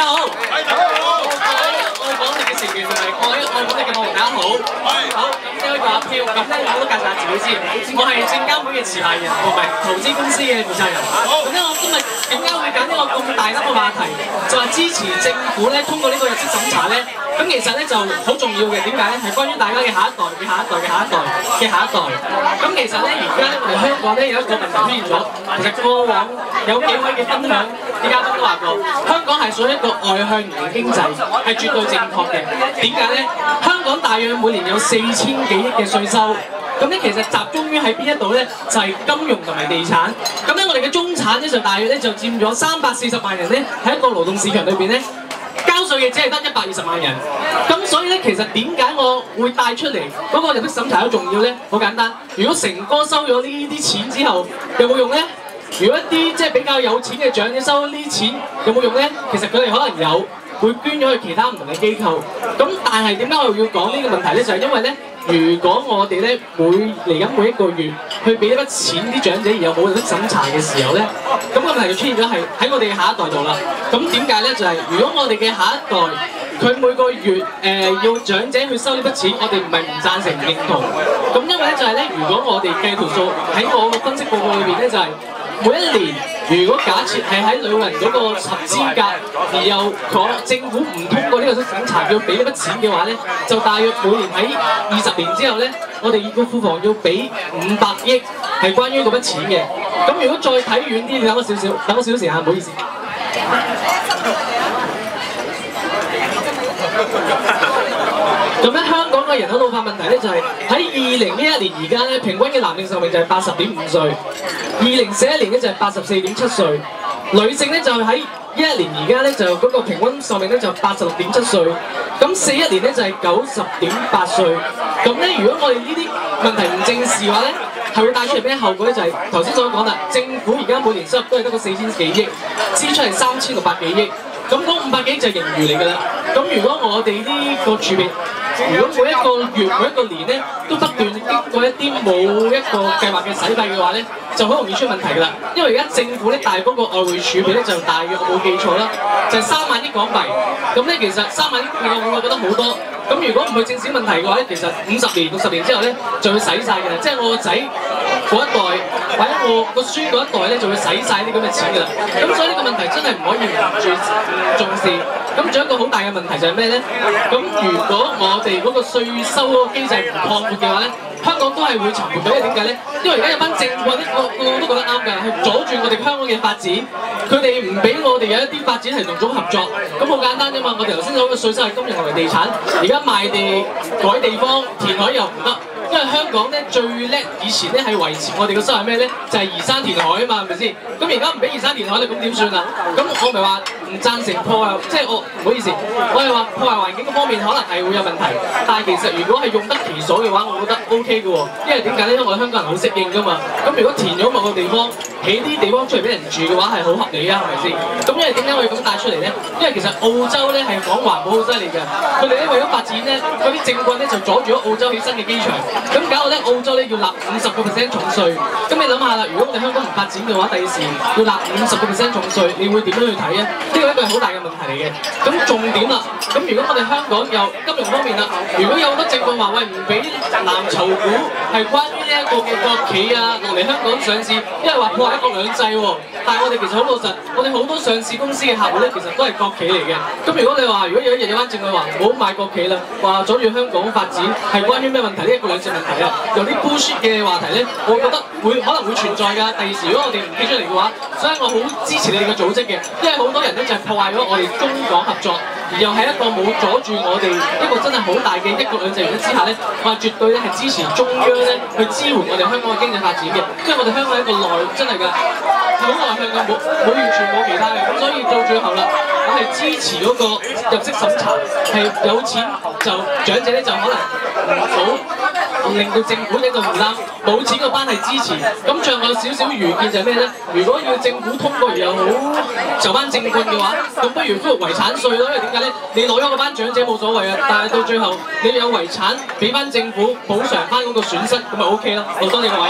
家好，愛港力嘅成員同埋愛港力嘅網民大家好，好咁呢位阿飄，咁咧我都介紹下自己先，我係證監會嘅持牌人同埋投資公司嘅負責人。咁咧我今日點解會揀呢個咁大粒嘅話題，就係支持政府咧通過呢個入息審查咧？咁其實咧就好重要嘅，點解咧？係關於大家嘅下一代嘅下一代嘅下一代嘅下一代。咁其實咧，而家咧我哋香港咧有一個問題出現咗，其實過往有幾位嘅分享，啲嘉賓都話過，香港係屬於一個外向型經濟，係絕對正確嘅。點解咧？香港大約每年有4000幾億嘅稅收。咁咧其實集中於喺邊一度咧？就係金融同埋地產。咁咧我哋嘅中產咧就大約咧就佔咗340萬人咧，喺一個勞動市場裏邊咧，交稅嘅只係得120萬人。咁所以咧其實點解我會帶出嚟嗰個入息審查好重要咧？好簡單，如果成哥收咗呢啲錢之後，有冇用咧？如果一啲即係比較有錢嘅長者收呢啲錢，有冇用咧？其實佢哋可能有，會捐咗去其他唔同嘅機構。咁但係點解我要講呢個問題咧？就係因為咧，如果我哋咧每一個月去俾一筆錢啲長者，而又冇入息審查嘅時候咧，咁個問題就出現咗係喺我哋嘅下一代度啦。咁點解咧？就係如果我哋嘅下一代佢每個月要長者去收呢筆錢，我哋唔係唔贊成認同。咁因為咧就係咧，如果我哋計條數喺我嘅分析報告裏邊咧，就係每一年，如果假設係喺老人嗰個合資格，而又政府唔通過呢個審查要俾呢筆錢嘅話咧，就大約每年喺20年之後咧，我哋個庫房要俾500億係關於嗰筆錢嘅。咁如果再睇遠啲，你等我少少時間，唔好意思。咁咧香港嘅人口老化問題咧就係喺2011年而家咧平均嘅男性壽命就係80.5歲，2041年咧就係84.7歲，女性咧就喺11年而家咧就嗰個平均壽命咧就86.7歲，咁41年咧就係90.8歲。咁咧如果我哋呢啲問題唔正視嘅話咧，係會帶出嚟咩後果咧？就係頭先所講啦，政府而家每年收入都係得個4000幾億，支出係3600幾億。咁嗰500幾億就係盈餘嚟㗎啦。咁如果我哋呢個儲備，如果每一個月、每一個年咧，都不斷經過一啲冇一個計劃嘅使費嘅話咧，就好容易出問題㗎啦。因為而家政府咧大嗰個外匯儲備咧就大約我冇記錯啦，就係3萬億港幣。咁咧其實3萬億我覺得好多。咁如果唔去正視問題嘅話咧，其實50年、60年之後咧就會使晒㗎啦。即係我個仔嗰一代，或者我個孫嗰一代咧就會使晒啲咁嘅錢㗎啦。咁所以呢個問題真係唔可以唔重視。咁仲有一個好大嘅問題就係咩咧？咁如果我哋嗰個稅收嗰個機制唔擴闊嘅話咧，香港都係會沉沒嘅。因為點解咧？因為而家有班政府啲個個都覺得啱㗎，係阻住我哋香港嘅發展。佢哋唔俾我哋有一啲發展係同種合作。咁好簡單啫嘛。我哋頭先講嘅稅收係金融同埋地產，而家賣地改地方填海又唔得。因為香港咧最叻以前咧係維持我哋嘅收入係咩咧？就係移山填海啊嘛，係咪先？咁而家唔俾移山填海咧，咁點算啊？咁我咪話唔贊成破壞，即係我唔好意思，我係話破壞環境嗰方面可能係會有問題，但係其實如果係用得其所嘅話，我覺得 OK 嘅喎。因為點解咧？因為我哋香港人好適應㗎嘛。咁如果填咗某個地方，起啲地方出嚟俾人住嘅話係好合理啊，係咪先？咁因為點解我要咁帶出嚟咧？因為其實澳洲咧係講環保好犀利㗎，佢哋咧為咗發展咧，嗰啲政棍咧就阻住咗澳洲起新嘅機場。咁搞到咧澳洲咧要納50% 重稅，咁你諗下啦，如果我哋香港唔發展嘅話，第時要納50% 重稅，你會點樣去睇啊？呢個一個係好大嘅問題嚟嘅。咁重點啦，咁如果我哋香港有金融方面啦，如果有好多政府話喂唔俾藍籌股係關於呢一個嘅國企啊落嚟香港上市，因為話破壞一國兩制喎。但係我哋其實好老實，我哋好多上市公司嘅客戶咧，其實都係國企嚟嘅。咁如果你話如果有一日有班政府話唔好買國企啦，話阻住香港發展係關於咩問題？呢一國兩制問題啊，有啲 bullshit 嘅話題咧，我覺得可能會存在㗎。第二時如果我哋唔記出嚟嘅話，所以我好支持你哋嘅組織嘅，因為好多人咧就係破壞咗我哋中港合作，而又係一個冇阻住我哋一個真係好大嘅一國兩制原則之下咧，我係絕對咧係支持中央咧去支援我哋香港嘅經濟發展嘅，因為我哋香港係一個內真係㗎，好內向㗎，冇完全冇其他嘅，咁所以到最後啦，我係支持嗰個入息審查，係有錢就長者咧就可能唔好令到政府一個負擔，冇錢嗰班係支持。咁最後有少少愚見就係咩咧？如果要政府通過而又好就班政棍嘅話，咁不如恢復遺產稅咯。因為點解咧？你攞咗嗰班長者冇所謂啊，但係到最後你有遺產俾翻政府補償翻嗰個損失，咁咪 OK 啦。好多謝各位。